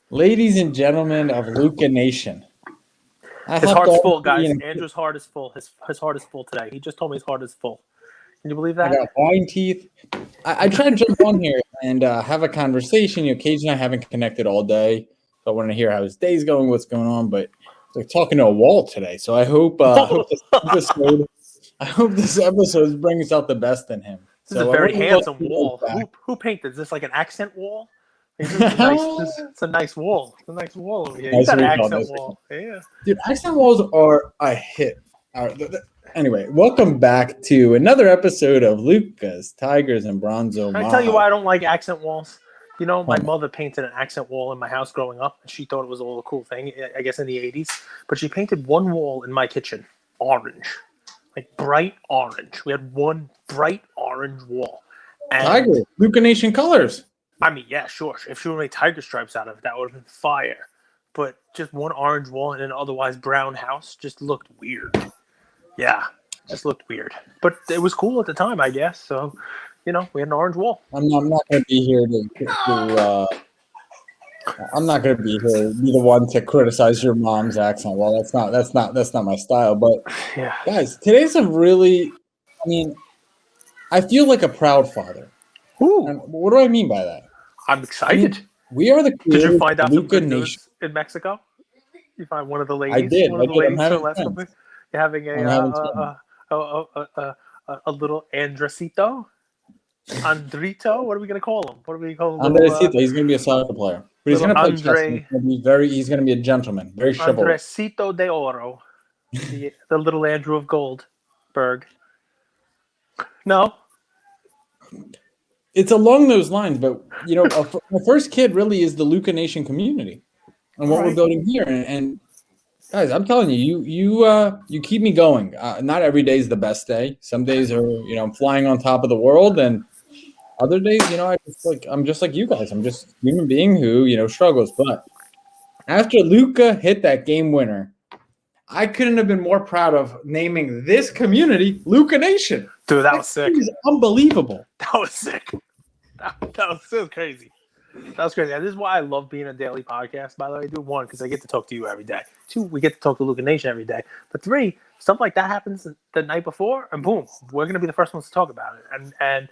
Ladies and gentlemen of Luka Nation, I His hopped heart's on. full, guys. Andrew's heart is full. His heart is full today. He just told me his heart is full. Can you believe I that? got wine teeth. I try to jump on here and have a conversation. Occasionally, I haven't connected all day, so I want to hear how his day's going, what's going on. But it's like talking to a wall today. So I hope this episode brings out the best in him. This is a So very we'll welcome handsome you wall. back. Who painted this? Like an accent wall? This is a nice. It's a nice wall. It's a nice wall over here. You Nice got an recall, accent nice wall. Yeah. Dude, accent walls are a hit. Anyway, welcome back to another episode of Lucas, Tigers, and Bronzo Can I tell you Mod. why I don't like accent walls? You know, my Come on. mother painted an accent wall in my house growing up, and she thought it was a little cool thing, I guess in the 80s. But she painted one wall in my kitchen orange, like bright orange. We had one bright orange wall. And Tiger, Luka Nation colors. I mean, yeah, sure. If she would make tiger stripes out of it, that would have been fire. But just one orange wall in an otherwise brown house just looked weird. Yeah, just looked weird. But it was cool at the time, I guess. So, we had an orange wall. I'm not going to be here I'm not going to be the one to criticize your mom's accent. Well, that's not my style. But Yeah. guys, today's a really, I mean, I feel like a proud father. Ooh. And what do I mean by that? I'm excited. I mean, we are the Did you find out some Luka good Nation. news in Mexico? You find one of the I ladies. did. One of the I'm ladies having from last friends. company. You're having a little Andresito, Andrito. What are we gonna call him? What are we call him? Andresito, he's going to be a soccer player, but he's going to play chess. He's going to be a gentleman, very chivalrous. Andresito de Oro, the little Andrew of Goldberg. No. It's along those lines, but my first kid really is the Luka Nation community and what we're building here. And guys, I'm telling you, you keep me going. Not every day is the best day. Some days are, I'm flying on top of the world, and other days, I'm just like you guys. I'm just a human being who struggles. But after Luka hit that game winner, I couldn't have been more proud of naming this community Luka Nation. Dude, that was sick. Unbelievable. That was sick. That was so crazy. That was crazy. And this is why I love being a daily podcast, by the way. Dude, one, because I get to talk to you every day. Two, we get to talk to Luka Nation every day. But three, stuff like that happens the night before, and boom, we're going to be the first ones to talk about it. And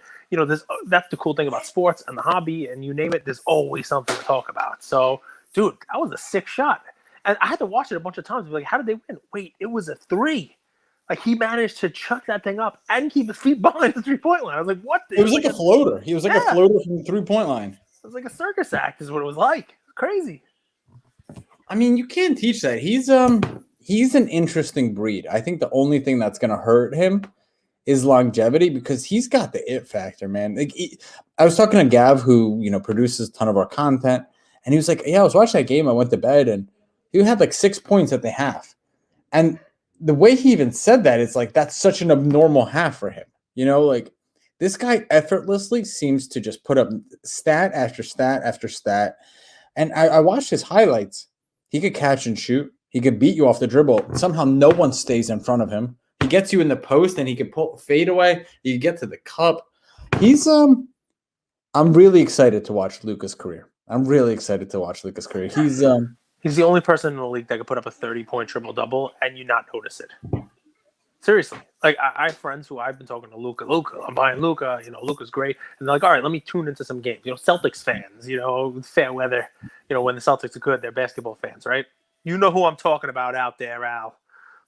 that's the cool thing about sports and the hobby, and you name it, there's always something to talk about. So, dude, that was a sick shot. And I had to watch it a bunch of times. Like, how did they win? Wait, it was a 3. Like, he managed to chuck that thing up and keep his feet behind the 3-point line. I was like, what? It was like a floater. He was like a floater from the 3-point line. It was like a circus act is what it was like. It's crazy. I mean, you can't teach that. He's an interesting breed. I think the only thing that's going to hurt him is longevity because he's got the it factor, man. Like I was talking to Gav, who, produces a ton of our content, and he was like, yeah, I was watching that game. I went to bed, and he had like 6 points at the half. And the way he even said that, it's like that's such an abnormal half for him. Like this guy effortlessly seems to just put up stat after stat after stat. And I watched his highlights. He could catch and shoot. He could beat you off the dribble. Somehow no one stays in front of him. He gets you in the post and he can pull fade away. He can get to the cup. I'm really excited to watch Luka's career. He's the only person in the league that could put up a 30-point triple-double and you not notice it. Seriously. Like, I have friends who I've been talking to Luka, I'm buying Luka, Luka's great. And they're like, all right, let me tune into some games. Celtics fans, fair weather, when the Celtics are good, they're basketball fans, right? You know who I'm talking about out there, Al.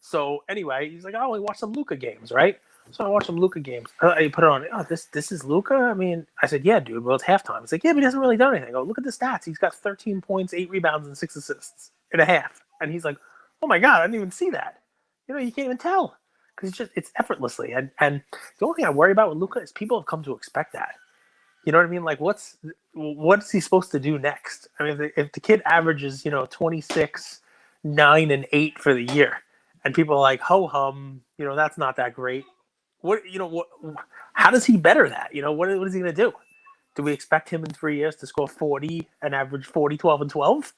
So, anyway, he's like, oh, we watch some Luka games, right? So I watched some Luka games. I put it on. Oh, this is Luka? I mean, I said, yeah, dude. Well, it's halftime. It's like, yeah, but he hasn't really done anything. I go, look at the stats. He's got 13 points, 8 rebounds, and 6 assists in a half. And he's like, oh, my God, I didn't even see that. You can't even tell. Because it's effortlessly. And the only thing I worry about with Luka is people have come to expect that. You know what I mean? Like, what's he supposed to do next? I mean, if the kid averages, 26, 9, and 8 for the year, and people are like, ho-hum, that's not that great. How does he better that? What is he going to do? Do we expect him in 3 years to score 40 and average 40, 12, and 12?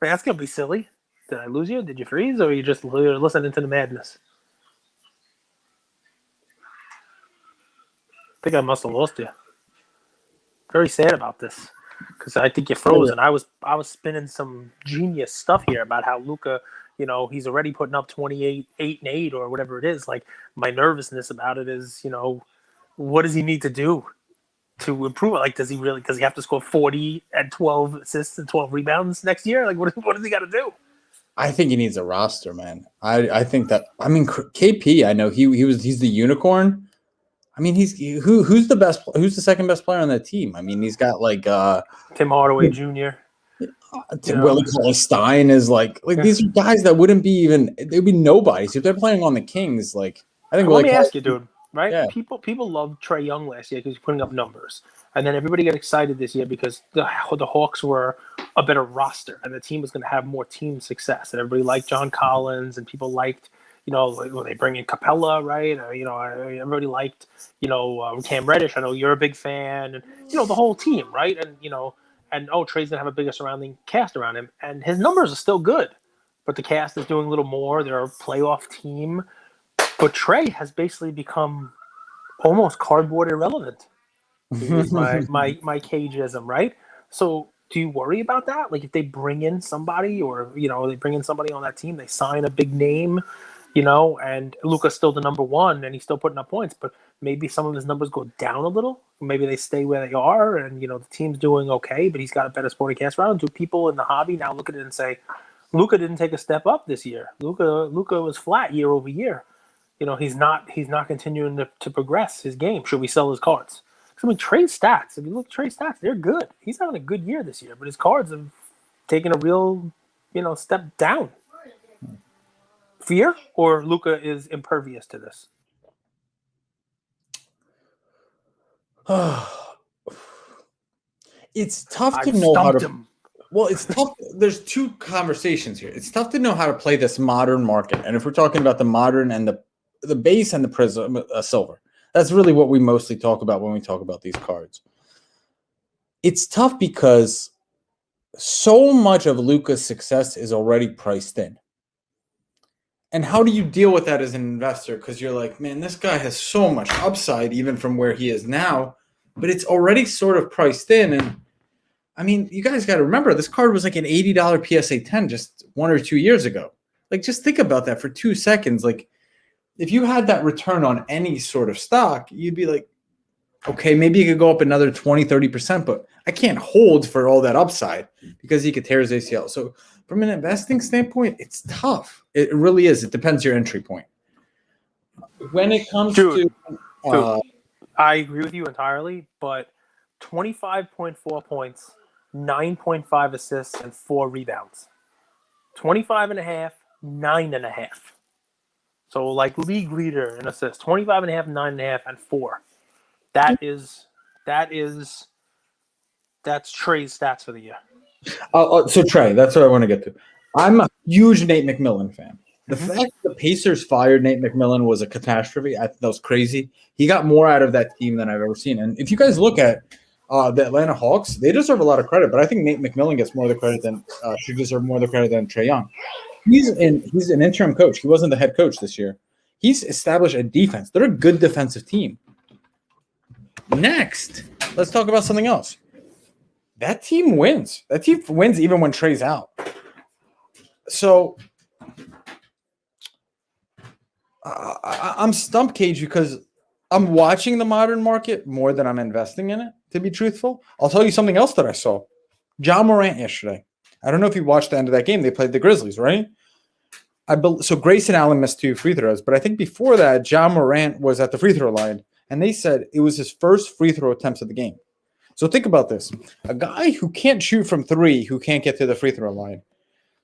I mean, that's going to be silly. Did I lose you? Did you freeze? Or are you just listening to the madness? I think I must have lost you. Very sad about this. because I think you're frozen. I was spinning some genius stuff here about how Luka, he's already putting up 28, 8 and 8 or whatever it is. Like my nervousness about it is, what does he need to do to improve it? Like, does he have to score 40 and 12 assists and 12 rebounds next year? Like, what does he got to do? I think he needs a roster, man. I think that. I mean, KP. I know he's the unicorn. I mean, who's the best? Who's the second best player on that team? I mean, he's got like Tim Hardaway Jr. Willie Cauley-Stein is like these are guys that wouldn't be even. They'd be nobodies if they're playing on the Kings. Like I think. Let me ask you, dude. Right? Yeah. People loved Trae Young last year because he's putting up numbers, and then everybody got excited this year because the Hawks were a better roster and the team was going to have more team success, and everybody liked John Collins and people liked. When they bring in Capella, right? Everybody liked, Cam Reddish. I know you're a big fan, and the whole team, right? And Trae's gonna have a bigger surrounding cast around him, and his numbers are still good, but the cast is doing a little more. They're a playoff team, but Trae has basically become almost cardboard irrelevant. Is my cageism, right? So do you worry about that? Like if they bring in somebody, or they bring in somebody on that team, they sign a big name. And Luka's still the number one, and he's still putting up points, but maybe some of his numbers go down a little. Maybe they stay where they are, and the team's doing okay, but he's got a better supporting cast around. Do people in the hobby now look at it and say, Luka didn't take a step up this year? Luka was flat year over year. He's not continuing to progress his game. Should we sell his cards? Because I mean, Trae's stats. If you look at Trae's stats, they're good. He's having a good year this year, but his cards have taken a real, step down. Fear, or Luka is impervious to this? It's tough to know how to. Well, it's tough. There's two conversations here. It's tough to know how to play this modern market, and if we're talking about the modern and the base and the prism silver, that's really what we mostly talk about when we talk about these cards. It's tough because so much of Luka's success is already priced in. And how do you deal with that as an investor? Because you're like, man, this guy has so much upside even from where he is now, but it's already sort of priced in. And I mean, you guys got to remember, this card was like an $80 PSA 10 just 1 or 2 years ago. Like, just think about that for 2 seconds. Like, if you had that return on any sort of stock, you'd be like, okay, maybe you could go up another 20, 30%, but I can't hold for all that upside because he could tear his ACL. So from an investing standpoint, it's tough. It really is. It depends your entry point. When it comes to I agree with you entirely, but 25.4 points, 9.5 assists, and 4 rebounds. 25.5, 9.5. So like league leader in assists. 25.5, 9.5, and 4. That's Trae's stats for the year. So Trae, that's what I want to get to. I'm a huge Nate McMillan fan. The fact the Pacers fired Nate McMillan was a catastrophe. I thought that was crazy. He got more out of that team than I've ever seen. And if you guys look at the Atlanta Hawks, they deserve a lot of credit, but I think Nate McMillan gets more of the credit than should deserve more of the credit than Trae Young. He's an interim coach. He wasn't the head coach this year. He's established a defense. They're a good defensive team. Next, let's talk about something else. That team wins. That team wins even when Trae's out. So I'm stumped, Cage, because I'm watching the modern market more than I'm investing in it, to be truthful. I'll tell you something else that I saw. Ja Morant yesterday. I don't know if you watched the end of that game. They played the Grizzlies, right? So Grayson Allen missed 2 free throws, but I think before that, Ja Morant was at the free throw line, and they said it was his first free throw attempts of the game. So think about this. A guy who can't shoot from 3, who can't get to the free throw line.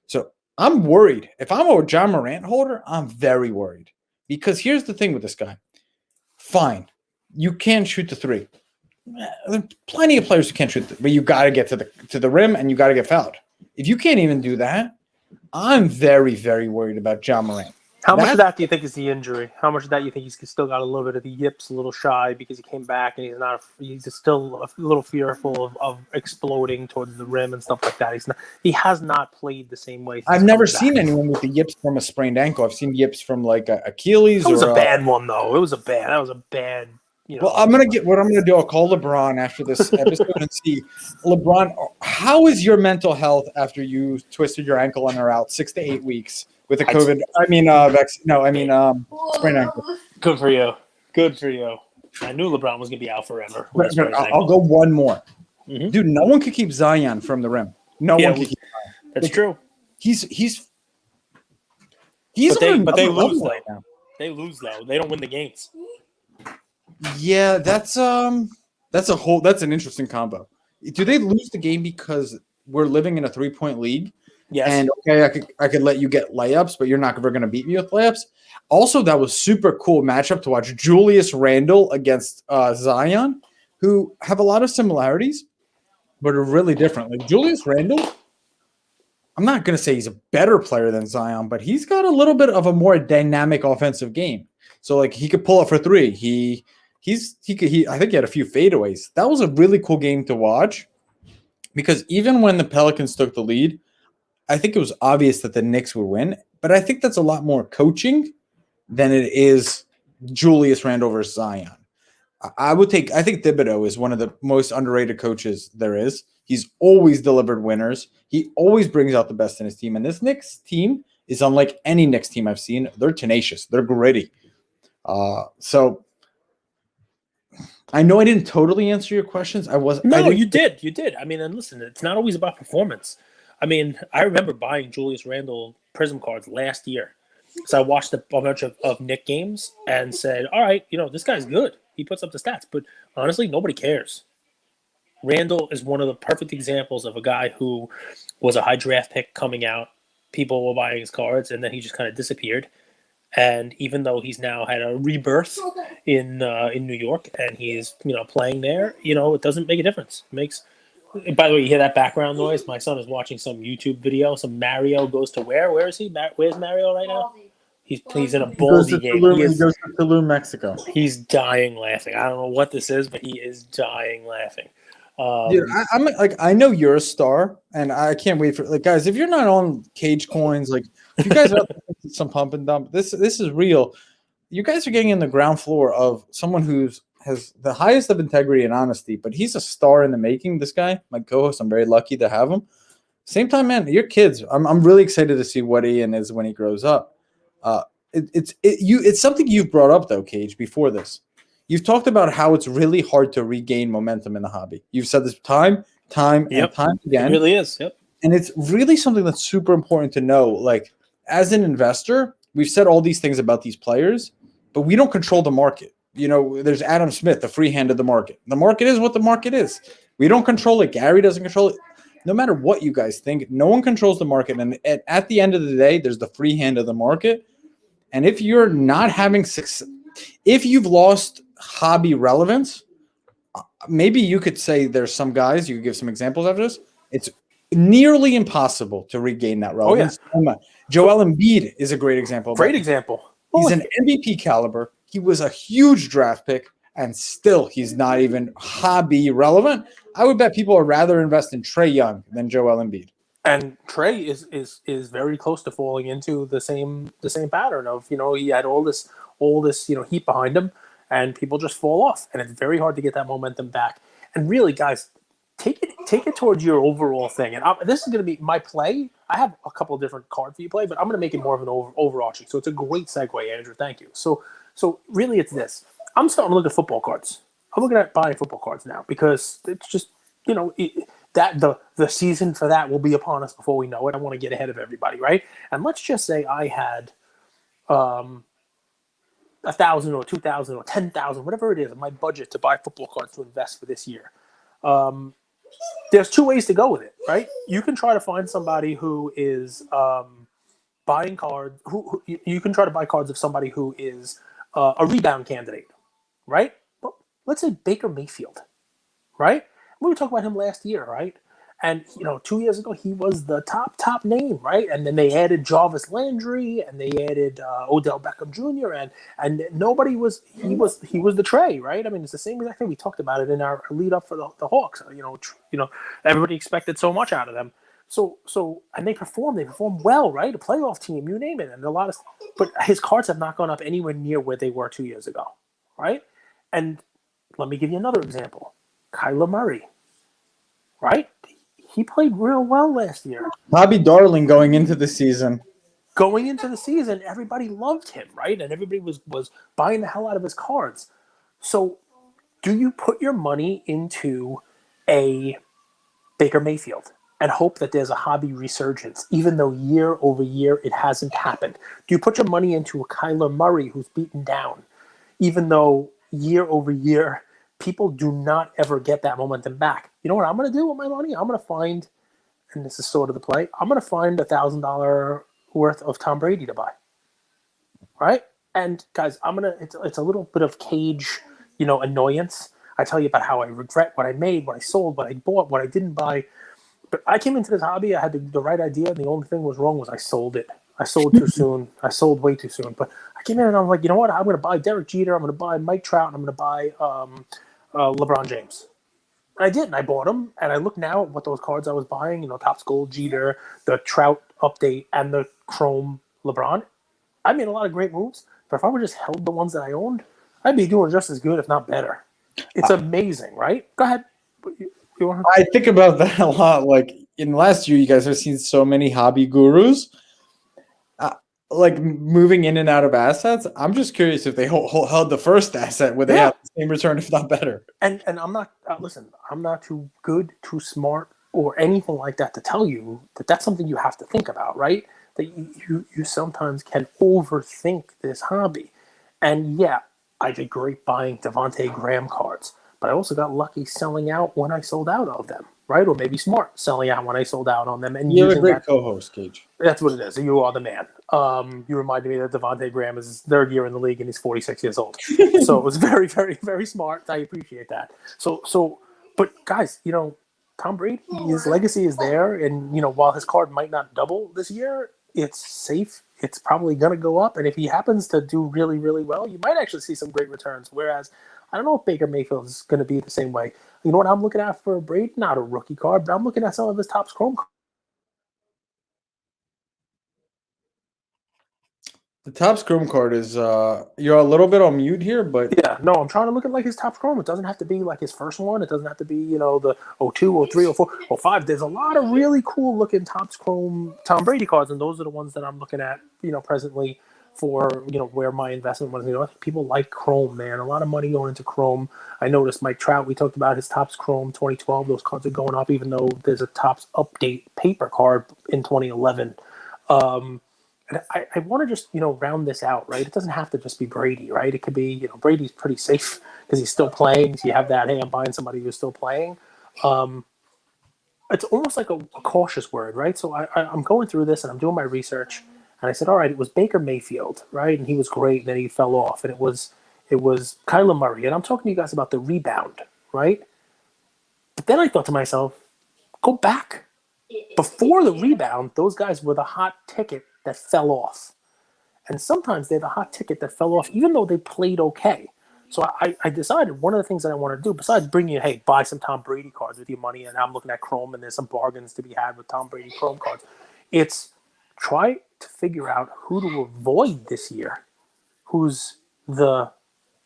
So I'm worried. If I'm a Ja Morant holder, I'm very worried. Because here's the thing with this guy. Fine. You can shoot the 3. There are plenty of players who can't shoot, but you got to get to the rim and you got to get fouled. If you can't even do that, I'm very, very worried about Ja Morant. How much of that do you think is the injury? How much of that you think he's still got a little bit of the yips, a little shy because he came back and he's still a little fearful of exploding towards the rim and stuff like that. He has not played the same way. I've never seen anyone with the yips from a sprained ankle. I've seen yips from like Achilles. It was a bad one though. That was a bad Well, I'm gonna get what I'm gonna do. I'll call LeBron after this episode and see, LeBron, how is your mental health after you twisted your ankle and are out 6 to 8 weeks with a COVID? Sprained ankle. Good for you. Good for you. I knew LeBron was gonna be out forever. But I'll go one more, Mm-hmm. dude. No one could keep Zion from the rim. No one can keep Zion. That's true. He's but they lose right now. They lose though. They don't win the games. Yeah, that's an interesting combo. Do they lose the game because we're living in a 3-point league? Yes. And okay, I could let you get layups, but you're not ever going to beat me with layups. Also, that was super cool matchup to watch. Julius Randle against Zion, who have a lot of similarities, but are really different. Like Julius Randle, I'm not going to say he's a better player than Zion, but he's got a little bit of a more dynamic offensive game. So like he could pull up for three. I think he had a few fadeaways. That was a really cool game to watch because even when the Pelicans took the lead, I think it was obvious that the Knicks would win. But I think that's a lot more coaching than it is Julius Randle versus Zion. I think Thibodeau is one of the most underrated coaches there is. He's always delivered winners. He always brings out the best in his team. And this Knicks team is unlike any Knicks team I've seen. They're tenacious. They're gritty. So I know I didn't totally answer your questions. You did. You did. I mean, and listen, it's not always about performance. I mean, I remember buying Julius Randle Prism cards last year. So I watched a bunch of Knick games and said, all right, this guy's good. He puts up the stats. But honestly, nobody cares. Randle is one of the perfect examples of a guy who was a high draft pick coming out. People were buying his cards, and then he just kind of disappeared. And even though he's now had a rebirth in New York and he's playing there, it doesn't make a difference. By the way, you hear that background noise? My son is watching some YouTube video. Some Mario goes to where? Where is he? Where's Mario right now? He's in a Baldy game. He goes to Tulum, Mexico. He's dying laughing. I don't know what this is, but he is dying laughing. Dude, I know you're a star, and I can't wait for guys. If you're not on Cage Coins, if you guys are some pump and dump, this is real. You guys are getting in the ground floor of someone has the highest of integrity and honesty, but he's a star in the making. This guy, my co-host, I'm very lucky to have him. Same time, man, your kids. I'm really excited to see what Ian is when he grows up. It's something you've brought up though, Cage, before this. You've talked about how it's really hard to regain momentum in the hobby. You've said this time and time again. It really is. Yep. And it's really something that's super important to know. As an investor, we've said all these things about these players, but we don't control the market. There's Adam Smith, the free hand of the market. The market is what the market is. We don't control it. Gary doesn't control it. No matter what you guys think, no one controls the market. And at the end of the day, there's the free hand of the market. And if you're not having success, if you've lost hobby relevance, maybe you could say there's some guys, you could give some examples after this. It's nearly impossible to regain that relevance. Oh, yeah. Joel Embiid is a great example. Great example. He's an MVP caliber. He was a huge draft pick, and still he's not even hobby relevant. I would bet people would rather invest in Trae Young than Joel Embiid. And Trae is very close to falling into the same pattern of he had all this heat behind him, and people just fall off, and it's very hard to get that momentum back. And really, guys, take it towards your overall thing. And this is going to be my play. I have a couple of different cards for you play, but I'm going to make it more of an overarching. So it's a great segue, Andrew. Thank you. So really, it's this. I'm starting to look at football cards. I'm looking at buying football cards now because it's just that the season for that will be upon us before we know it. I want to get ahead of everybody, right? And let's just say I had 1,000 or 2,000 or 10,000, whatever it is, in my budget to buy football cards to invest for this year. There's two ways to go with it, right? You can try to find somebody who is buying cards. Who you can try to buy cards of somebody who is a rebound candidate, right? Well, let's say Baker Mayfield, right? We were talking about him last year, right? And 2 years ago he was the top name, right? And then they added Jarvis Landry and they added Odell Beckham Jr. and nobody was he was the Trae, right? I mean, it's the same exact thing. We talked about it in our lead up for the Hawks. Everybody expected so much out of them. So and they performed well, right? A playoff team, you name it, and but his cards have not gone up anywhere near where they were 2 years ago, right? And let me give you another example. Kyler Murray, right? He played real well last year. Bobby Darling going into the season. Going into the season, everybody loved him, right? And everybody was buying the hell out of his cards. So do you put your money into a Baker Mayfield and hope that there's a hobby resurgence, even though year over year it hasn't happened? Do you put your money into a Kyler Murray who's beaten down, even though year over year people do not ever get that momentum back? You know what I'm going to do with my money? I'm going to find, and this is sort of the play, I'm going to find $1,000 worth of Tom Brady to buy, right? And guys, it's a little bit of cage, annoyance. I tell you about how I regret what I made, what I sold, what I bought, what I didn't buy. But I came into this hobby, I had the right idea, and the only thing was wrong was I sold it. I sold too soon. I sold way too soon. But I came in and I'm like, you know what? I'm going to buy Derek Jeter. I'm going to buy Mike Trout. And I'm going to buy LeBron James. And I did, and I bought them. And I look now at what those cards I was buying, Topps Gold Jeter, the Trout update, and the Chrome LeBron. I made a lot of great moves. But if I would just held the ones that I owned, I'd be doing just as good, if not better. It's amazing, right? Go ahead. I think about that a lot. Like in the last year, you guys have seen so many hobby gurus, like moving in and out of assets. I'm just curious if they held the first asset, would they have the same return, if not better? And I'm not listen. I'm not too good, too smart, or anything like that to tell you that that's something you have to think about, right? That you sometimes can overthink this hobby. And yeah, I did great buying Devontae Graham cards, but I also got lucky selling out when I sold out of them, right? Or maybe smart selling out when I sold out on them. And You're using a great that co-host, Cage. That's what it is. You are the man. You reminded me that Devontae Graham is his third year in the league and he's 46 years old. So it was very, very, very smart. I appreciate that. But guys, Tom Brady, his legacy is there, and while his card might not double this year, it's safe. It's probably going to go up, and if he happens to do really, really well, you might actually see some great returns. Whereas I don't know if Baker Mayfield is going to be the same way. You know what I'm looking at for Brady? Not a rookie card, but I'm looking at some of his Topps Chrome cards. The Topps Chrome card is you're a little bit on mute here, but Yeah, no, I'm trying to look at like his Topps Chrome. It doesn't have to be like his first one. It doesn't have to be, the 02, 03, 04, 05. There's a lot of really cool looking Topps Chrome Tom Brady cards, and those are the ones that I'm looking at, presently for, where my investment was. I think people like Chrome, man. A lot of money going into Chrome. I noticed Mike Trout, we talked about his Topps Chrome 2012. Those cards are going up, even though there's a Topps update paper card in 2011. And I want to just, round this out, right? It doesn't have to just be Brady, right? It could be, Brady's pretty safe because he's still playing. So you have that, hey, I'm buying somebody who's still playing. It's almost like a cautious word, right? So I'm going through this and I'm doing my research. And I said, all right, it was Baker Mayfield, right? And he was great. And then he fell off. And it was Kyler Murray. And I'm talking to you guys about the rebound, right? But then I thought to myself, go back. Before the rebound, those guys were the hot ticket that fell off. And sometimes they're the hot ticket that fell off, even though they played okay. So I decided one of the things that I want to do, besides bringing you, hey, buy some Tom Brady cards with your money, and I'm looking at Chrome, and there's some bargains to be had with Tom Brady Chrome cards, it's try to figure out who to avoid this year, who's the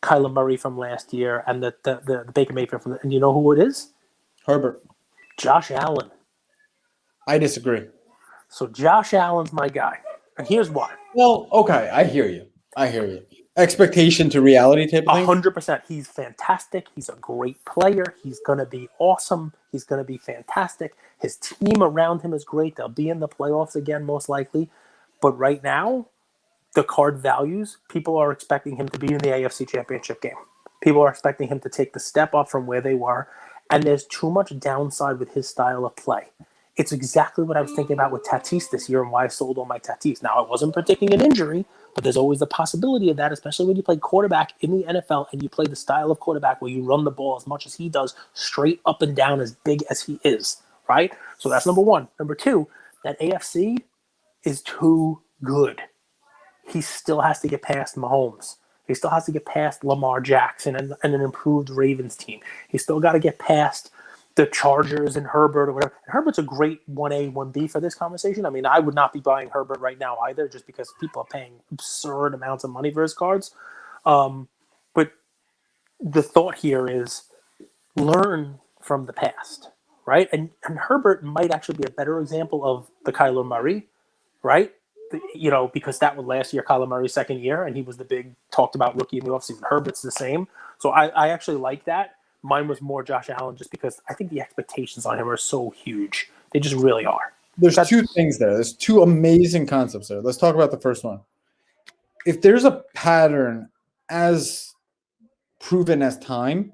Kyler Murray from last year and the Baker Mayfield from and you know who it is? Herbert. Josh Allen. I disagree. So Josh Allen's my guy. And here's why. Well, okay, I hear you. Expectation to reality type of thing? 100%. He's fantastic. He's a great player. He's going to be awesome. He's going to be fantastic. His team around him is great. They'll be in the playoffs again, most likely. But right now, the card values, people are expecting him to be in the AFC Championship game. People are expecting him to take the step up from where they were. And there's too much downside with his style of play. It's exactly what I was thinking about with Tatis this year and why I sold all my Tatis. Now, I wasn't predicting an injury, but there's always the possibility of that, especially when you play quarterback in the NFL and you play the style of quarterback where you run the ball as much as he does, straight up and down as big as he is, right? So that's number one. Number two, that AFC is too good. He still has to get past Mahomes. He still has to get past Lamar Jackson and an improved Ravens team. He's still got to get past the Chargers and Herbert or whatever. And Herbert's a great 1A, 1B for this conversation. I mean, I would not be buying Herbert right now either just because people are paying absurd amounts of money for his cards. But the thought here is learn from the past, right? And Herbert might actually be a better example of the Kyler Murray, right? Because that was last year, Kyler Murray's second year, and he was the big talked about rookie in the offseason. Herbert's the same. So I actually like that. Mine was more Josh Allen just because I think the expectations on him are so huge. They just really are. There's two things there. There's two amazing concepts there. Let's talk about the first one. If there's a pattern as proven as time,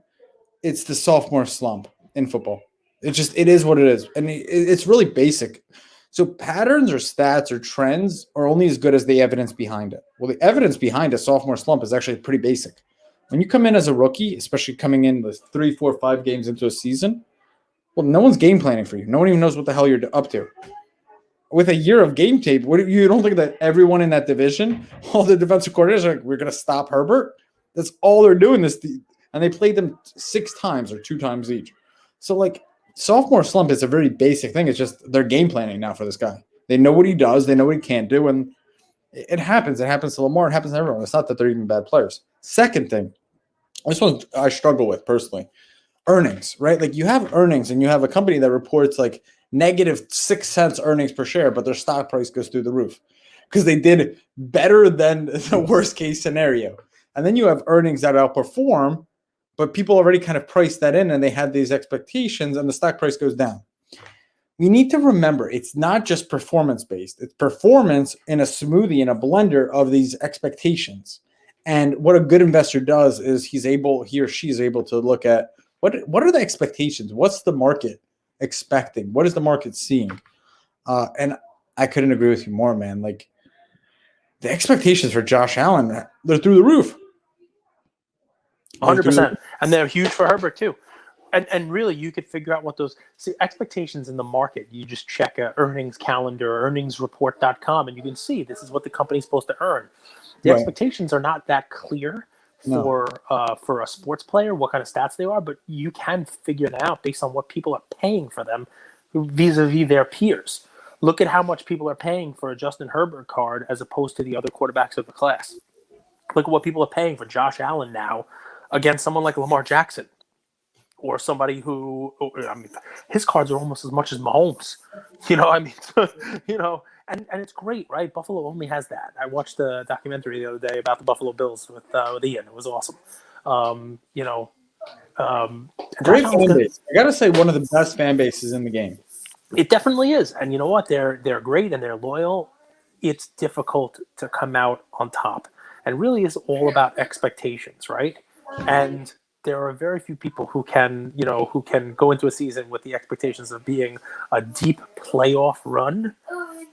it's the sophomore slump in football. It is what it is. And it's really basic. So patterns or stats or trends are only as good as the evidence behind it. Well, the evidence behind a sophomore slump is actually pretty basic. When you come in as a rookie, especially coming in with 3, 4, 5 games into a season, well, no one's game planning for you. No one even knows what the hell you're up to. With a year of game tape, you don't think that everyone in that division, all the defensive coordinators are like, we're going to stop Herbert? That's all they're doing and they played them 6 times or 2 times each. So, like, sophomore slump is a very basic thing. It's just they're game planning now for this guy. They know what he does. They know what he can't do. And it happens. It happens to Lamar. It happens to everyone. It's not that they're even bad players. Second thing, this one I struggle with personally. Earnings, right? Like you have earnings and you have a company that reports like negative 6 cents earnings per share, but their stock price goes through the roof because they did better than the worst case scenario. And then you have earnings that outperform, but people already kind of priced that in and they had these expectations and the stock price goes down. We need to remember it's not just performance based. It's performance in a smoothie, in a blender of these expectations. And what a good investor does is he or she is able to look at what are the expectations? What's the market expecting? What is the market seeing? And I couldn't agree with you more, man. Like the expectations for Josh Allen, they're through the roof. 100%. And they're huge for Herbert too. And really, you could figure out what those expectations in the market. You just check a earnings calendar, earningsreport.com, and you can see this is what the company's supposed to earn. The expectations are not that clear for a sports player, what kind of stats they are, but you can figure that out based on what people are paying for them vis-a-vis their peers. Look at how much people are paying for a Justin Herbert card as opposed to the other quarterbacks of the class. Look at what people are paying for Josh Allen now against someone like Lamar Jackson. Or somebody who, his cards are almost as much as Mahomes. And it's great, right? Buffalo only has that. I watched the documentary the other day about the Buffalo Bills with Ian. It was awesome. Great fan base. I gotta say, one of the best fan bases in the game. It definitely is, and you know what? They're great and they're loyal. It's difficult to come out on top, and really is all about expectations, right? And there are very few people who can go into a season with the expectations of being a deep playoff run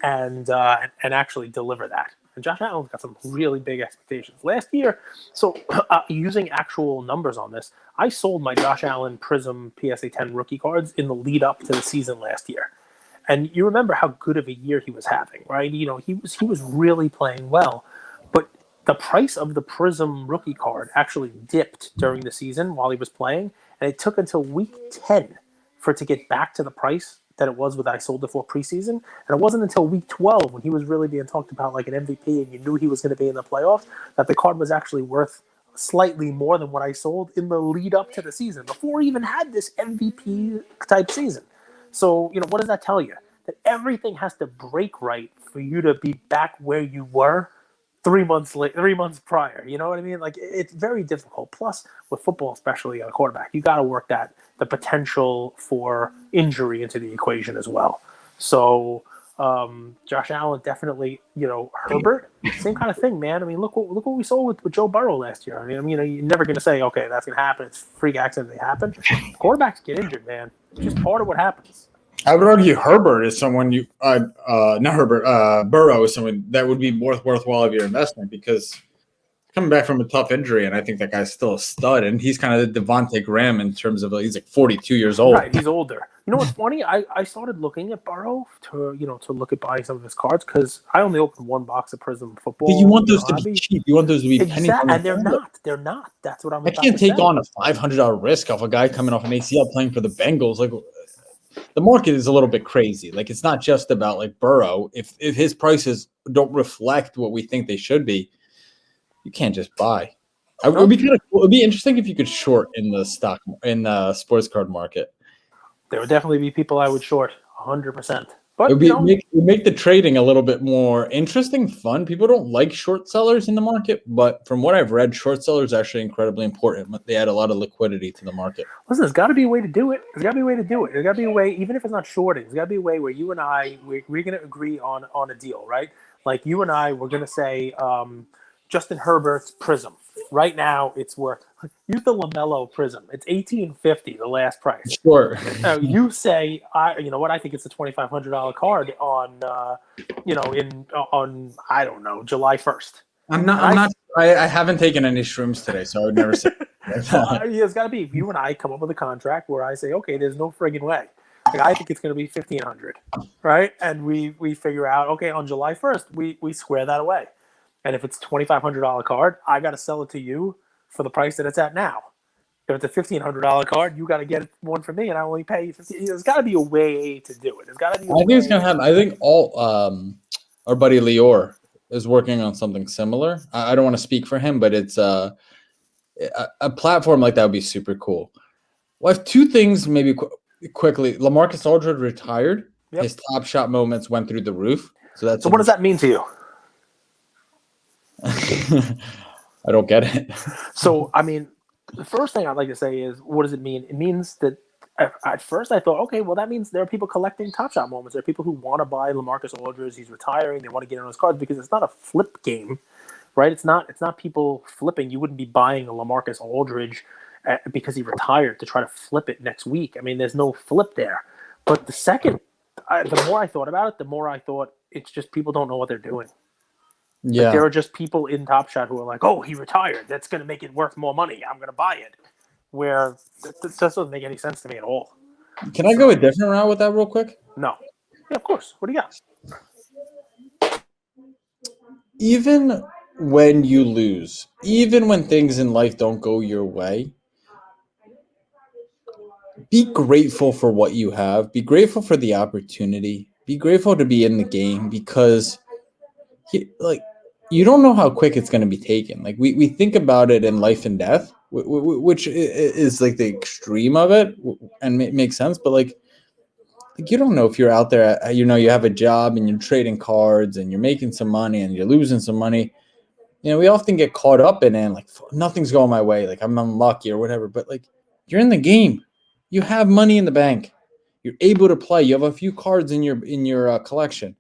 and actually deliver that. And Josh Allen's got some really big expectations. Last year, so using actual numbers on this, I sold my Josh Allen Prism PSA 10 rookie cards in the lead up to the season last year. And you remember how good of a year he was having, right? He was really playing well. But the price of the Prism rookie card actually dipped during the season while he was playing, and it took until week 10 for it to get back to the price that it was when I sold it for preseason. And it wasn't until week 12 when he was really being talked about like an MVP and you knew he was going to be in the playoffs that the card was actually worth slightly more than what I sold in the lead up to the season before we even had this MVP type season. So, what does that tell you? That everything has to break right for you to be back where you were 3 months prior. You know what I mean? Like it's very difficult. Plus with football, especially on a quarterback, you got to work the potential for injury into the equation as well. So Josh Allen definitely, Herbert, same kind of thing, man. I mean, look what we saw with Joe Burrow last year. I mean, you're never going to say, okay, that's going to happen. It's a freak accident. They happen. Quarterbacks get injured, man. It's just part of what happens. I would argue Herbert is someone Burrow is someone that would be worthwhile of your investment because coming back from a tough injury, and I think that guy's still a stud, and he's kind of the Devontae Graham in terms of he's like 42 years old. Right, he's older. You know what's funny? I started looking at Burrow to look at buying some of his cards because I only opened one box of Prism football. But you want those to be cheap. You want those to be pennies. And they're not. They're not. That's what I'm. I can't take on a $500 risk off a guy coming off an ACL playing for the Bengals. Like the market is a little bit crazy. Like it's not just about like Burrow. If his prices don't reflect what we think they should be, you can't just buy. It would be kind of cool. It'd be interesting if you could short in the sports card market. There would definitely be people I would short 100%. But It would make the trading a little bit more interesting, fun. People don't like short sellers in the market, but from what I've read, short sellers are actually incredibly important. They add a lot of liquidity to the market. Listen, there's got to be a way to do it. There's got to be a way to do it. There's got to be a way, even if it's not shorting, there's got to be a way where you and I, we're going to agree on a deal, right? Like you and I, we're going to say Justin Herbert's Prism. Right now, it's worth use the LaMelo Prism. It's $18.50, the last price. Sure. You say, you know what? I think it's a $2,500 card on, on I don't know, July 1st. I haven't taken any shrooms today, so I would never say. It's got to be you and I come up with a contract where I say, okay, there's no friggin' way. Like, I think it's going to be $1,500, right? And we figure out, okay, on July 1st, we square that away. And if it's a $2,500 card, I got to sell it to you for the price that it's at now. If it's a $1,500 card, you got to get one for me, and I only pay you $15. There's got to be a way to do it. There's got to be. I think it's gonna happen. I think all our buddy Lior is working on something similar. I don't want to speak for him, but it's a platform like that would be super cool. Well, I have two things maybe quickly. LaMarcus Aldridge retired. Yep. His Top Shot moments went through the roof. So what does that mean to you? I don't get it. So, I mean, the first thing I'd like to say is, what does it mean? It means that at first I thought, okay, well, that means there are people collecting Top Shot moments. There are people who want to buy LaMarcus Aldridge. He's retiring. They want to get on those cards because it's not a flip game, right? It's not people flipping. You wouldn't be buying a LaMarcus Aldridge because he retired to try to flip it next week. I mean, there's no flip there. But the more I thought about it, the more I thought it's just people don't know what they're doing. Yeah, like there are just people in Top Shot who are like, "Oh, he retired. That's going to make it worth more money. I'm going to buy it." Where that doesn't make any sense to me at all. Can I go a different route with that real quick? No. Yeah, of course. What do you got? Even when you lose, even when things in life don't go your way, be grateful for what you have. Be grateful for the opportunity. Be grateful to be in the game because, you don't know how quick it's going to be taken. Like we think about it in life and death, which is like the extreme of it, and it makes sense. But like you don't know if you're out there, you have a job and you're trading cards and you're making some money and you're losing some money. We often get caught up in it, and like nothing's going my way, like I'm unlucky or whatever. But like you're in the game, you have money in the bank, you're able to play. You have a few cards in your collection.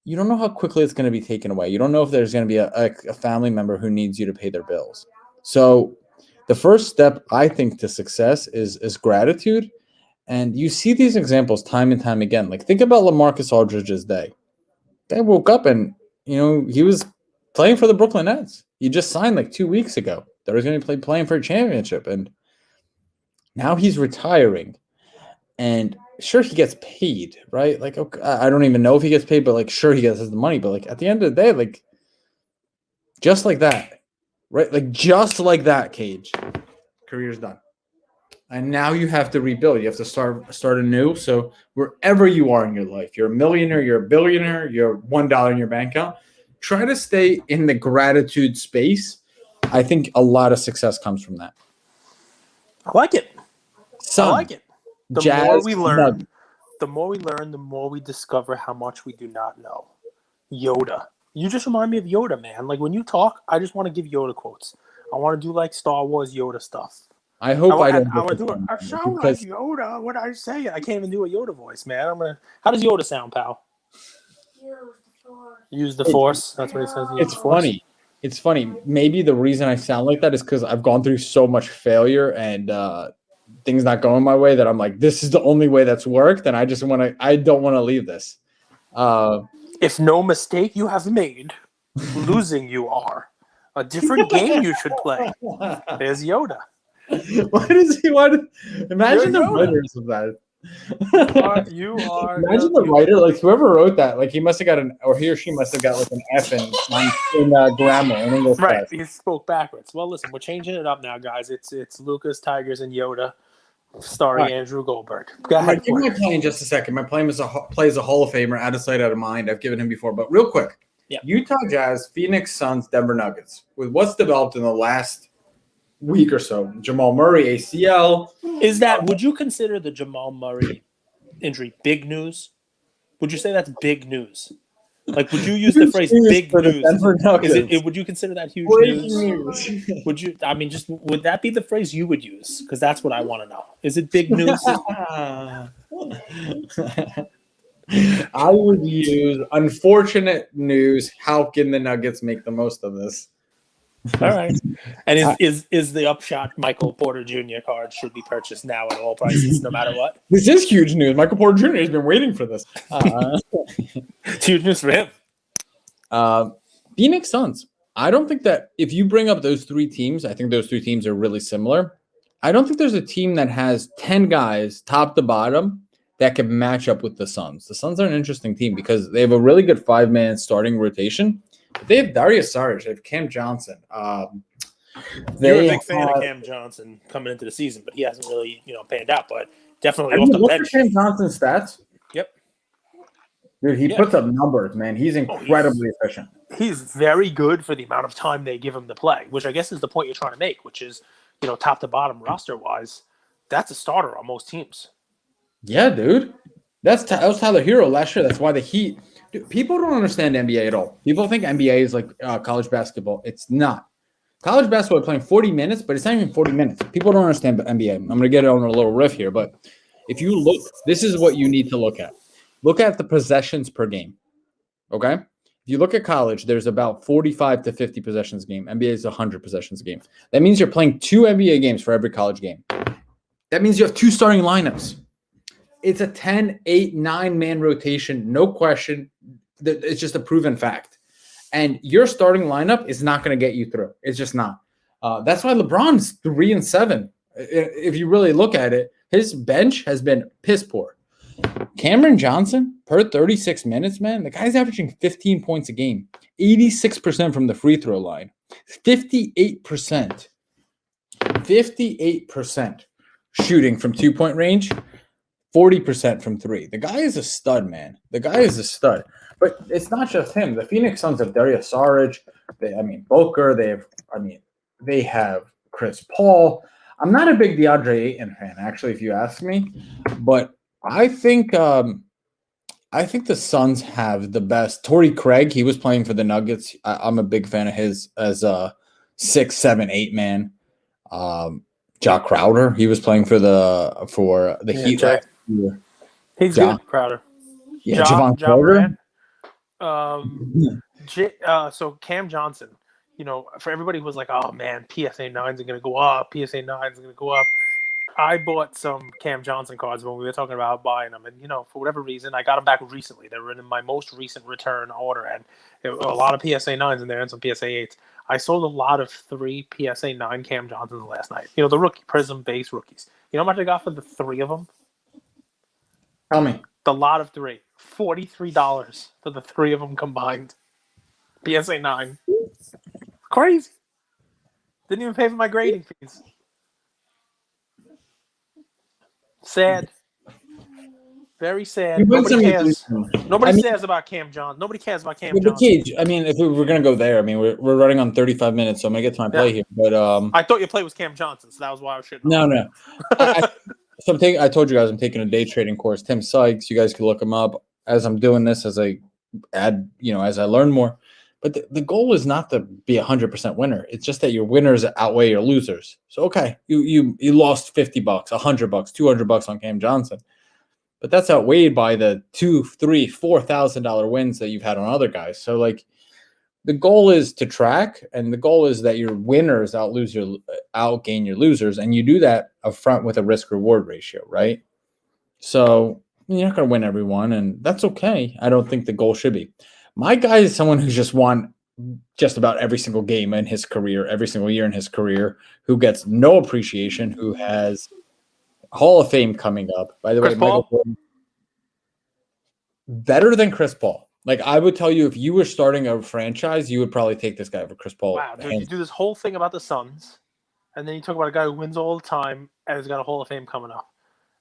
You don't know how quickly it's going to be taken away. You don't know if there's going to be a family member who needs you to pay their bills. So the first step, I think, to success is gratitude. And you see these examples time and time again. Like, think about LaMarcus Aldridge's day. Guy woke up and, he was playing for the Brooklyn Nets. He just signed like 2 weeks ago. That was going to be playing for a championship. And now he's retiring. And sure, he gets paid, right? Like, okay, I don't even know if he gets paid, but like, sure, he gets the money. But like, at the end of the day, like, just like that, right? Like, just like that, Cage, career's done. And now you have to rebuild. You have to start anew. So wherever you are in your life, you're a millionaire, you're a billionaire, you're $1 in your bank account, try to stay in the gratitude space. I think a lot of success comes from that. I like it. I like it. The more we learn, the more we discover how much we do not know. Yoda. You just remind me of Yoda, man. Like, when you talk, I just want to give Yoda quotes. I want to do, like, Star Wars Yoda stuff. I hope I don't. I want to do it. I sound like Yoda. What did I say? I can't even do a Yoda voice, man. How does Yoda sound, pal? Use the Force. That's what it says. It's funny. It's funny. Maybe the reason I sound like that is because I've gone through so much failure and things not going my way that I'm like, this is the only way that's worked, and I don't want to leave this. If no mistake you have made, losing you are. A different game you should play. There's Yoda. Imagine the writers of that. You are. Imagine the writer, like whoever wrote that, like he must have got he or she must have got like an F in grammar in English. Right, class. he spoke backwards. Well, listen, we're changing it up now, guys. It's Lucas, Tigers, and Yoda, starring Andrew Goldberg. Go ahead. Give my play in just a second. My play is a Hall of Famer, out of sight, out of mind. I've given him before, but real quick, Yeah. Utah Jazz, Phoenix Suns, Denver Nuggets. With what's developed in the last week or so, Jamal Murray, ACL. Would you consider the Jamal Murray injury big news? Would you say that's big news? Like, would you use the phrase "big for the news"? Denver Nuggets. Would you consider that huge Breaking news? news. Would you? I mean, would that be the phrase you would use? Because that's what I want to know. Is it big news? I would use unfortunate news. How can the Nuggets make the most of this? All right. And is the upshot Michael Porter Jr. card should be purchased now at all prices, no matter what? This is huge news. Michael Porter Jr. has been waiting for this. It's huge news for him. Phoenix Suns. I don't think that if you bring up those three teams, I think those three teams are really similar. I don't think there's a team that has 10 guys top to bottom that can match up with the Suns. The Suns are an interesting team because they have a really good 5-man starting rotation. But they have Darius Saric, they have Cam Johnson. You're a big fan of Cam Johnson coming into the season, but he hasn't really, panned out. But definitely off the bench. Cam Johnson's stats? Yep. Dude, he puts up numbers, man. He's incredibly efficient. He's very good for the amount of time they give him to play, which I guess is the point you're trying to make, which is, top to bottom roster wise, that's a starter on most teams. Yeah, dude. That was Tyler Hero last year. That's why the Heat. Dude, people don't understand NBA at all. People think NBA is like college basketball. It's not. College basketball is playing 40 minutes, but it's not even 40 minutes. People don't understand NBA. I'm going to get on a little riff here, but if you look, this is what you need to look at. Look at the possessions per game. Okay? If you look at college, there's about 45 to 50 possessions a game. NBA is 100 possessions a game. That means you're playing 2 NBA games for every college game. That means you have 2 starting lineups. It's a 10, 8, 9-man rotation, no question. It's just a proven fact. And your starting lineup is not going to get you through. It's just not. That's why LeBron's 3-7. If you really look at it, his bench has been piss poor. Cameron Johnson, per 36 minutes, man, the guy's averaging 15 points a game, 86% from the free throw line, 58% shooting from 2-point range, 40% from 3. The guy is a stud, man. The guy is a stud. But it's not just him. The Phoenix Suns have Darius Saric. Booker. They have Chris Paul. I'm not a big DeAndre Ayton fan, actually, if you ask me. But I think the Suns have the best. Torrey Craig, he was playing for the Nuggets. I'm a big fan of his as a 6, 7, 8 man. Jack Crowder, he was playing for the Heat last year. He's good, Crowder. Yeah, Javon Carter. So Cam Johnson, for everybody who was like, oh man, PSA 9s are going to go up. PSA 9s are going to go up. I bought some Cam Johnson cards when we were talking about buying them. And, for whatever reason, I got them back recently. They were in my most recent return order. And there were a lot of PSA 9s in there and some PSA 8s. I sold a lot of 3 PSA 9 Cam Johnsons last night. The rookie Prism base rookies. You know how much I got for the 3 of them? Tell me. The lot of 3. $43 for the 3 of them combined. PSA 9. Crazy. Didn't even pay for my grading fees. Sad. Very sad. Nobody cares. Nobody cares about Cam Johnson. Nobody cares about Cam Johnson. Cage, if we're going to go there, we're running on 35 minutes, so I'm going to get to my play here. But I thought your play was Cam Johnson, so that was why I was shitting. No. I told you guys I'm taking a day trading course. Tim Sykes, you guys can look him up as I'm doing this, as I add, as I learn more. But the goal is not to be 100% winner. It's just that your winners outweigh your losers. So, okay, you lost $50, $100, $200 on Cam Johnson. But that's outweighed by the $2,000, $3,000, $4,000 wins that you've had on other guys. So, the goal is to track, and the goal is that your winners outgain your losers, and you do that upfront with a risk-reward ratio, right? So you're not going to win everyone, and that's okay. I don't think the goal should be. My guy is someone who's just won just about every single game in his career, every single year in his career, who gets no appreciation, who has Hall of Fame coming up. By the way, Michael Jordan, better than Chris Paul. I would tell you, if you were starting a franchise, you would probably take this guy over Chris Paul. Wow, dude, you do this whole thing about the Suns, and then you talk about a guy who wins all the time and has got a Hall of Fame coming up.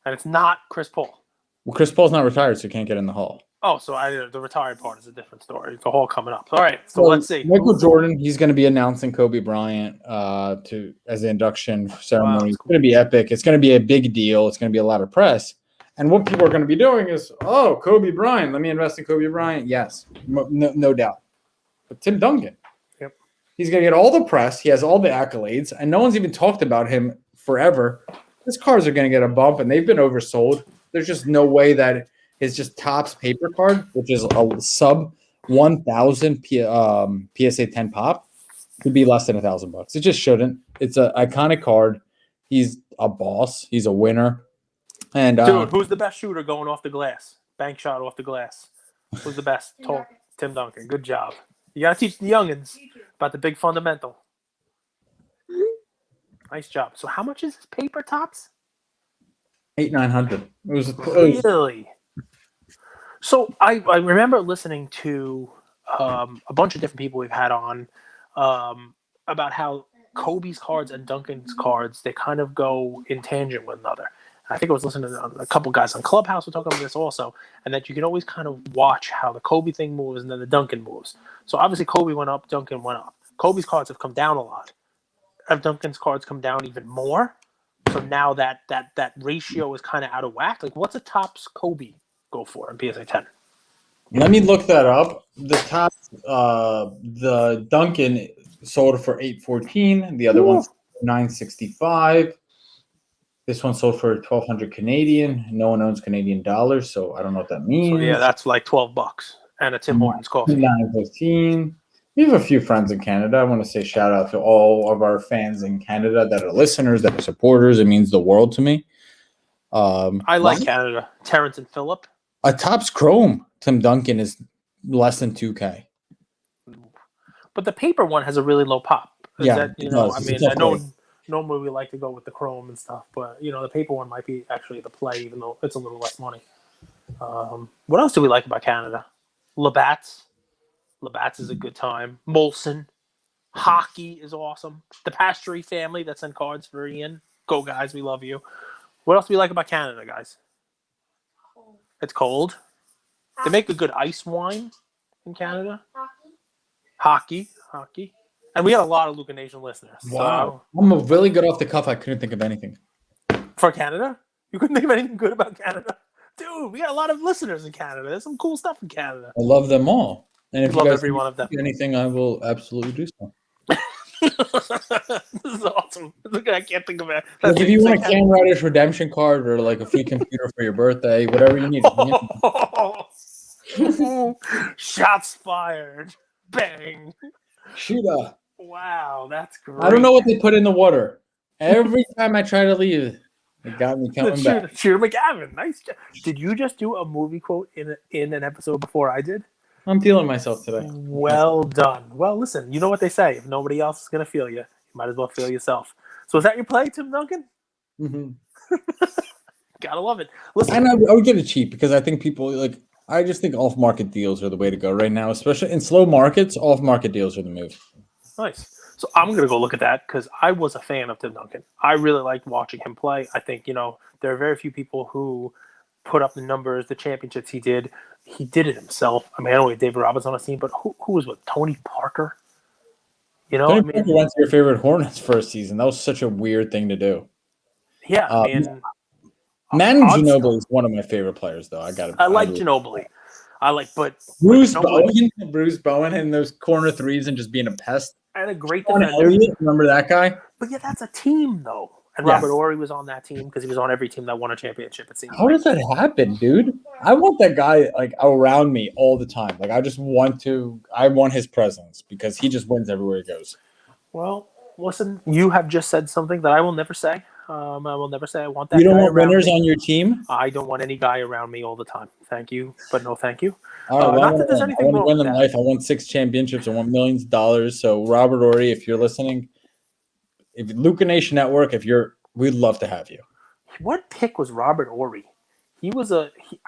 And it's not Chris Paul. Well, Chris Paul's not retired, so he can't get in the Hall. Oh, so the retired part is a different story. The whole coming up. All right, so Well, let's see. Michael Jordan, he's going to be announcing Kobe Bryant as the induction ceremony. It's going to be epic. It's going to be a big deal. It's going to be a lot of press. And what people are going to be doing is, oh, Kobe Bryant, let me invest in Kobe Bryant. Yes, no doubt. But Tim Duncan, Yep, he's going to get all the press. He has all the accolades, and no one's even talked about him forever. His cars are going to get a bump, and they've been oversold. There's just no way that his just Topps paper card, which is a sub 1,000 PSA 10 pop, could be less than $1,000. It just shouldn't. It's an iconic card. He's a boss. He's a winner. And dude, who's the best shooter going off the glass? Bank shot off the glass. Who's the best? Tim Duncan. Good job. You gotta teach the youngins about the big fundamental. Nice job. So how much is this paper Topps? $800-900. It was really. So I remember listening to a bunch of different people we've had on about how Kobe's cards and Duncan's cards, they kind of go in tangent with one another. I think I was listening to a couple guys on Clubhouse were talking about this also, and that you can always kind of watch how the Kobe thing moves and then the Duncan moves. So obviously Kobe went up, Duncan went up. Kobe's cards have come down a lot. Have Duncan's cards come down even more? So now that ratio is kind of out of whack. Like, what's a Topps Kobe go for in PSA 10? Let me look that up. The top, the Duncan sold for $814. The other one's $965. This one sold for $1,200 Canadian. No one owns Canadian dollars, so I don't know what that means. So yeah, that's like $12 and a Tim Hortons coffee. $915. We have a few friends in Canada. I want to say shout out to all of our fans in Canada that are listeners, that are supporters. It means the world to me. I like Canada. Terrence and Phillip. A Topps Chrome Tim Duncan is less than $2K. But the paper one has a really low pop. I know normally we like to go with the Chrome and stuff, but the paper one might be actually the play, even though it's a little less money. What else do we like about Canada? Labatt's is a good time. Molson. Hockey is awesome. The Pastry family that sent cards for Ian. Go, guys. We love you. What else do we like about Canada, guys? It's cold. They make a good ice wine in Canada. Hockey. And we had a lot of Luka Nation listeners. Wow. So, I'm really good off the cuff. I couldn't think of anything. For Canada? You couldn't think of anything good about Canada? Dude, we got a lot of listeners in Canada. There's some cool stuff in Canada. I love them all. And if you guys every one of them. Anything, I will absolutely do so. This is awesome. Look, I can't think of it. Like if you want a Cam Riders redemption card or like a free computer for your birthday, whatever you need. Shots fired. Bang. Shooter. Wow, that's great. I don't know what they put in the water. Every time I try to leave, it got me coming back. Shooter McGavin. Nice job. Did you just do a movie quote in an episode before I did? I'm feeling myself today. Well done. Well, listen, you know what they say. If nobody else is going to feel you, you might as well feel yourself. So is that your play, Tim Duncan? Mm-hmm. Gotta love it. Listen, and I would get it cheap because I think people I just think off-market deals are the way to go right now, especially in slow markets. Off-market deals are the move. Nice. So I'm going to go look at that because I was a fan of Tim Duncan. I really liked watching him play. I think, there are very few people who put up the numbers, the championships he did. He did it himself. I mean, I know we had David Roberts on the team, but who was with Tony Parker? Tony Parker went to your favorite Hornets first season. That was such a weird thing to do. Yeah, Manu Ginobili is one of my favorite players, though. I like Ginobili. But Bruce Bowen and those corner threes and just being a pest. And a great defender. Remember that guy? But yeah, that's a team, though. And Robert Horry was on that team because he was on every team that won a championship. It seems. How does that happen, dude? I want that guy around me all the time. I want his presence because he just wins everywhere he goes. Well, listen, you have just said something that I will never say. I will never say I want that. You don't want winners on your team? I don't want any guy around me all the time. Thank you, but no thank you. Not that there's anything wrong with that. I want to win in life. I want 6 championships. I want millions of dollars. So, Robert Horry, if you're listening, if Luka Nation Network, we'd love to have you. What pick was Robert Horry? He was he's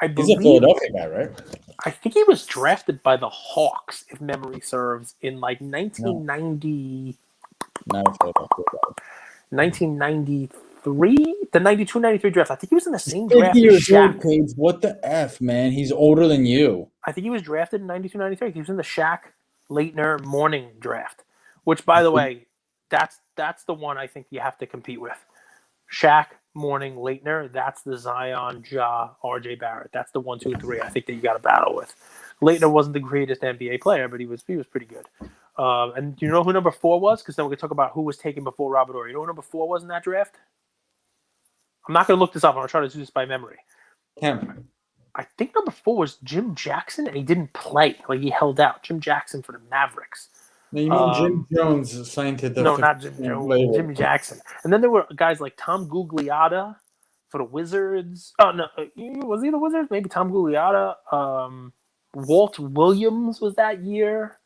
a Philadelphia guy, right? I think he was drafted by the Hawks, if memory serves, in 1990. No. 1993 the 92-93 draft. I think he was in the same 50 draft as years old, Shaq. Cage. What the F, man? He's older than you. I think he was drafted in 92-93. He was in the Shaq, Leitner, Mourning draft, which, by the way, that's the one I think you have to compete with. Shaq, Mourning, Leitner, that's the Zion, Ja, RJ Barrett. That's the 1, 2, 3 I think that you got to battle with. Leitner wasn't the greatest NBA player, but he was pretty good. And do you know who number 4 was? Because then we can talk about who was taken before Robert Horry. You know who number 4 was in that draft? I'm not going to look this up. I'm going to try to do this by memory. Him. I think number 4 was Jim Jackson, and he didn't play. Like, he held out. Jim Jackson for the Mavericks. No, you mean Jim Jones signed to the No, not Jim Jones. Jimmy Jackson. And then there were guys like Tom Gugliotta for the Wizards. Oh, no. Was he the Wizards? Maybe Tom Gugliotta. Walt Williams was that year.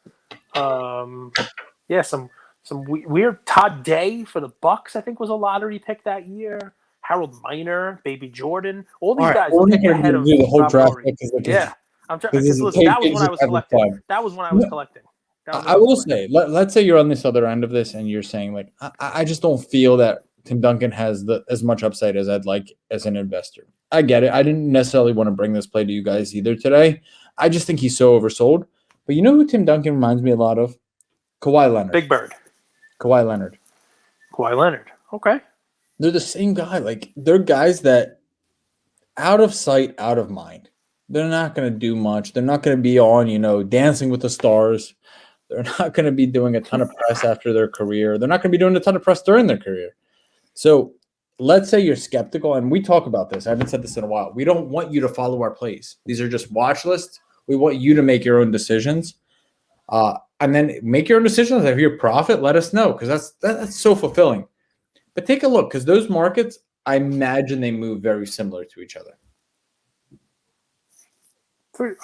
Yeah, some weird Todd Day for the Bucks, I think, was a lottery pick that year. Harold Miner, Baby Jordan, all these guys picked ahead of the whole draft. Yeah, I'm trying. Listen, that was when I was collecting. That was when I was collecting. I will say, let's say you're on this other end of this, and you're saying like, I just don't feel that Tim Duncan has as much upside as I'd like as an investor. I get it. I didn't necessarily want to bring this play to you guys either today. I just think he's so oversold. But you know who Tim Duncan reminds me a lot of? Kawhi Leonard. Big Bird. Kawhi Leonard. Okay. They're the same guy. Like, they're guys that out of sight, out of mind. They're not going to do much. They're not going to be on, Dancing with the Stars. They're not going to be doing a ton of press after their career. They're not going to be doing a ton of press during their career. So let's say you're skeptical, and we talk about this. I haven't said this in a while. We don't want you to follow our plays. These are just watch lists. We want you to make your own decisions. And then make your own decisions. If you're a profit, let us know, because that's so fulfilling. But take a look, because those markets, I imagine they move very similar to each other.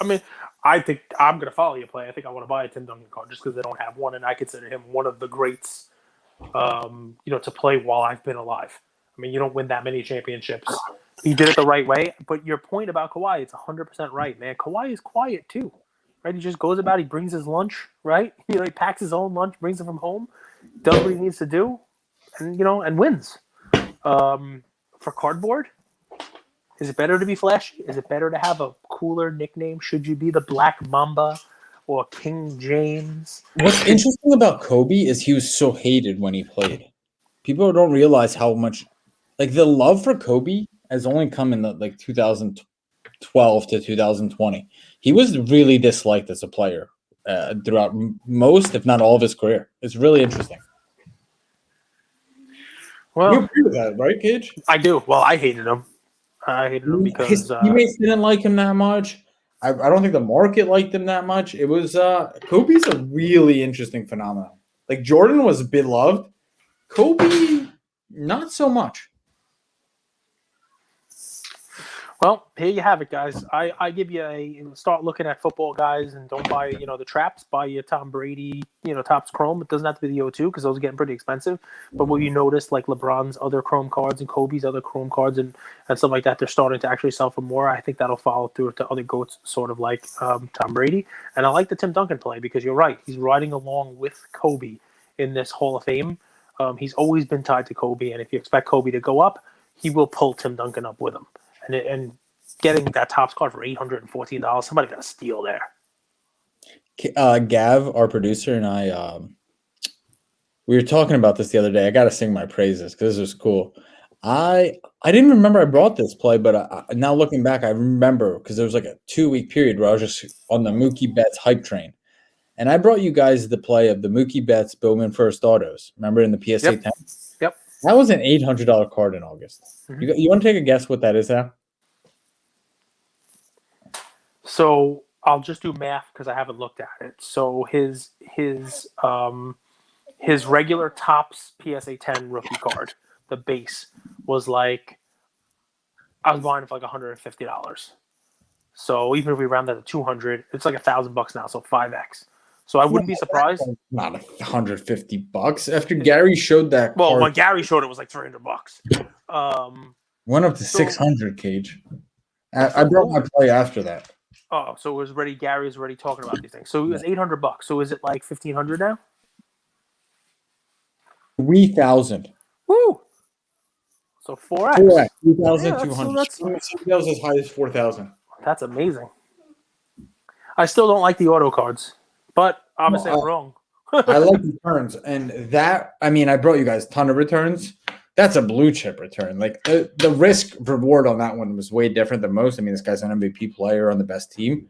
I mean, I think I'm going to follow your play. I think I want to buy a Tim Duncan card just because they don't have one, and I consider him one of the greats, to play while I've been alive. I mean, you don't win that many championships. He did it the right way, but your point about Kawhi, it's 100% right, man. Kawhi is quiet too, right? He just goes about, he brings his lunch, right? He packs his own lunch, brings it from home, does what he needs to do, and wins. For cardboard, is it better to be flashy? Is it better to have a cooler nickname? Should you be the Black Mamba or King James? What's interesting about Kobe is he was so hated when he played. People don't realize how much, the love for Kobe has only come in the 2012 to 2020. He was really disliked as a player throughout most, if not all, of his career. It's really interesting. Well, you agree with that, right, Cage? I do. Well, I hated him. I hated him because his teammates didn't like him that much. I don't think the market liked him that much. It was Kobe's a really interesting phenomenon. Like, Jordan was beloved, Kobe not so much. Well, here you have it, guys. I give you start looking at football, guys, and don't buy the traps. Buy your Tom Brady Topps Chrome. It doesn't have to be the O2 because those are getting pretty expensive. But what you notice, like LeBron's other Chrome cards and Kobe's other Chrome cards and stuff like that, they're starting to actually sell for more. I think that'll follow through to other GOATs, sort of like Tom Brady. And I like the Tim Duncan play because you're right. He's riding along with Kobe in this Hall of Fame. He's always been tied to Kobe, and if you expect Kobe to go up, he will pull Tim Duncan up with him. And getting that Topps card for $814, somebody got a steal there. Gav, our producer, and I, we were talking about this the other day. I got to sing my praises because this was cool. I didn't remember I brought this play, but now looking back, I remember because there was like a 2-week period where I was just on the Mookie Betts hype train. And I brought you guys the play of the Mookie Betts Bowman First Autos. Remember in the PSA 10? Yep. That was an $800 card in August. Mm-hmm. You want to take a guess what that is now? So I'll just do math because I haven't looked at it. So his regular Topps PSA 10 rookie card, the base, was I was buying it for $150. So even if we round that to 200, it's like $1,000 now, so 5x. So I wouldn't be surprised. Not $150 after Gary showed that. Well, card, when Gary showed it was like $300. Went up to 600, Cage. I brought my play after that. Oh, so it was ready. Gary was already talking about these things. So it was $800. So is it like $1,500 now? 3,000. Woo! So 4x. 4x, Yeah, 2,200. that's Somebody else as high as 4,000. that's amazing. I still don't like the auto cards, but obviously I'm wrong. I like returns, and that, I mean, I brought you guys a ton of returns. That's a blue chip return. Like the risk reward on that one was way different than most. I mean, this guy's an MVP player on the best team.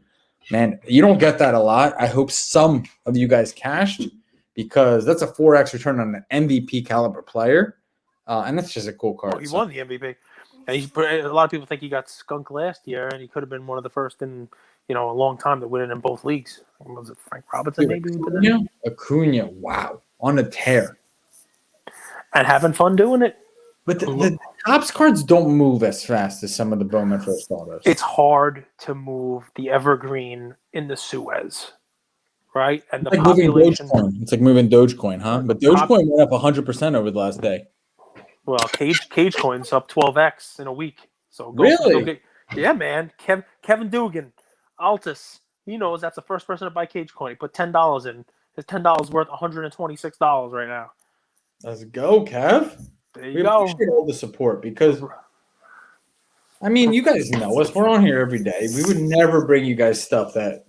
Man, you don't get that a lot. I hope some of you guys cashed because that's a 4x return on an MVP caliber player, and that's just a cool card. Well, he won the MVP. And a lot of people think he got skunked last year, and he could have been one of the first in a long time to win it in both leagues. Was it Frank Robinson maybe? Acuna, wow, on a tear. And having fun doing it. But the Topps cards don't move as fast as some of the Bowman First Autos. It's hard to move the Evergreen in the Suez, right? And the population. It's like moving Dogecoin, huh? But Dogecoin went up 100% over the last day. Well, Cage Coin's up 12x in a week. So really? Yeah, man. Kevin Dugan, Altus, he knows that's the first person to buy Cage Coin. He put $10 in. His $10 worth $126 right now. Let's go, Kev. There you go. Appreciate all the support because, I mean, you guys know us. We're on here every day. We would never bring you guys stuff that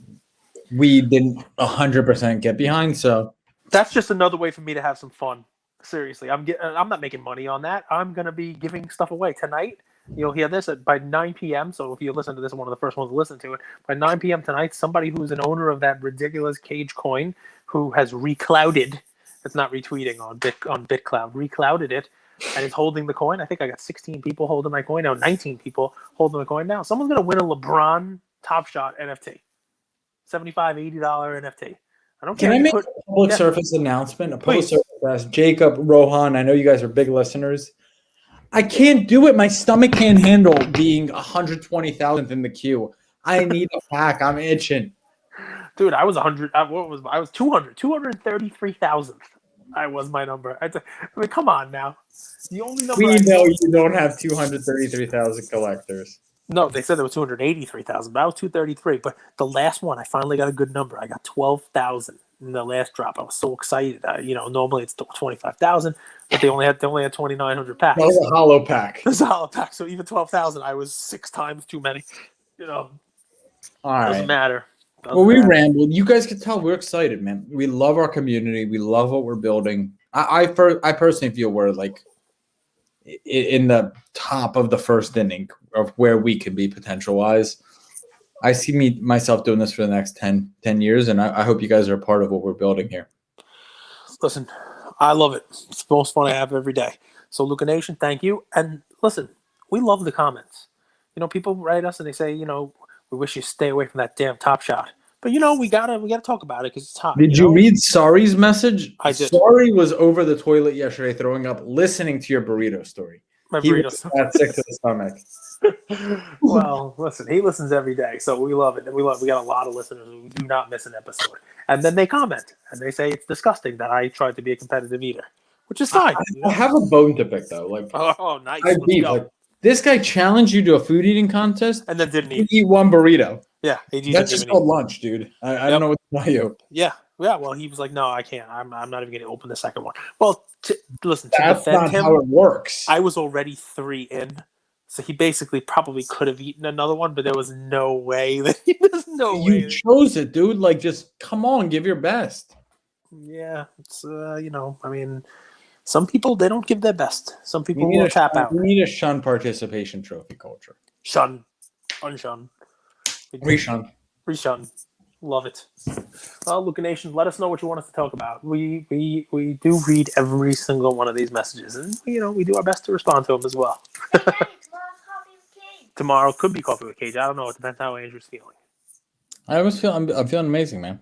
we didn't 100% get behind. So that's just another way for me to have some fun. Seriously, I'm not making money on that. I'm gonna be giving stuff away tonight. You'll hear this by 9 p.m. So if you listen to this, one of the first ones to listen to it by 9 p.m. tonight. Somebody who's an owner of that ridiculous Cage Coin who has reclouded. It's not retweeting on BitCloud. Reclouded it. And is holding the coin. I think I got 16 people holding my coin now. 19 people holding the coin now. Someone's going to win a LeBron Top Shot NFT. $75, $80 NFT. I don't care. Can I make a public service announcement? A public service. Jacob, Rohan, I know you guys are big listeners. I can't do it. My stomach can't handle being 120,000th in the queue. I need a pack. I'm itching. Dude, I was 100. I was 200. 233,000th. I was my number. I mean, come on now. The only number we know you don't have 233,000 collectors. No, they said there was 283,000, but I was 233. But the last one, I finally got a good number. I got 12,000 in the last drop. I was so excited. Normally it's 25,000, but they only had 2,900 packs. That was a hollow pack. It was a hollow pack. So even 12,000, I was 6 times too many. All right. Doesn't matter. We rambled. You guys can tell we're excited, man. We love our community. We love what we're building. I personally feel we're like in the top of the first inning of where we can be potential-wise. I see myself doing this for the next 10 years, and I hope you guys are a part of what we're building here. Listen, I love it. It's the most fun I have every day. So, Luka Nation, thank you. And listen, we love the comments. People write us and they say, we wish you stay away from that damn Top Shot. But we gotta talk about it because it's hot. Did you read Sari's message? I did. Sari was over the toilet yesterday throwing up, listening to your burrito story. My burrito story. He was sick to the stomach. Well, listen, he listens every day, so we love it. We got a lot of listeners who do not miss an episode, and then they comment and they say it's disgusting that I tried to be a competitive eater, which is fine. I have a bone to pick though. Like, oh, nice. Let's go. This guy challenged you to a food eating contest, and then didn't eat one burrito. Yeah, that's just called lunch, dude. I don't know what to tell you. Yeah. Well, he was like, "No, I can't. I'm not even going to open the second one." Well, listen, that's not how it works. I was already 3 in, so he basically probably could have eaten another one, but there was no way that you chose it, dude. Like, just come on, give your best. Yeah, it's I mean, some people they don't give their best. Some people will tap out. We need a shun participation trophy culture. Shun, unshun. Reshun. Love it. Well, Luka Nation, let us know what you want us to talk about. We do read every single one of these messages, and we do our best to respond to them as well. Tomorrow could be coffee with Cage. I don't know. It depends how Andrew's feeling. I'm feeling amazing, man.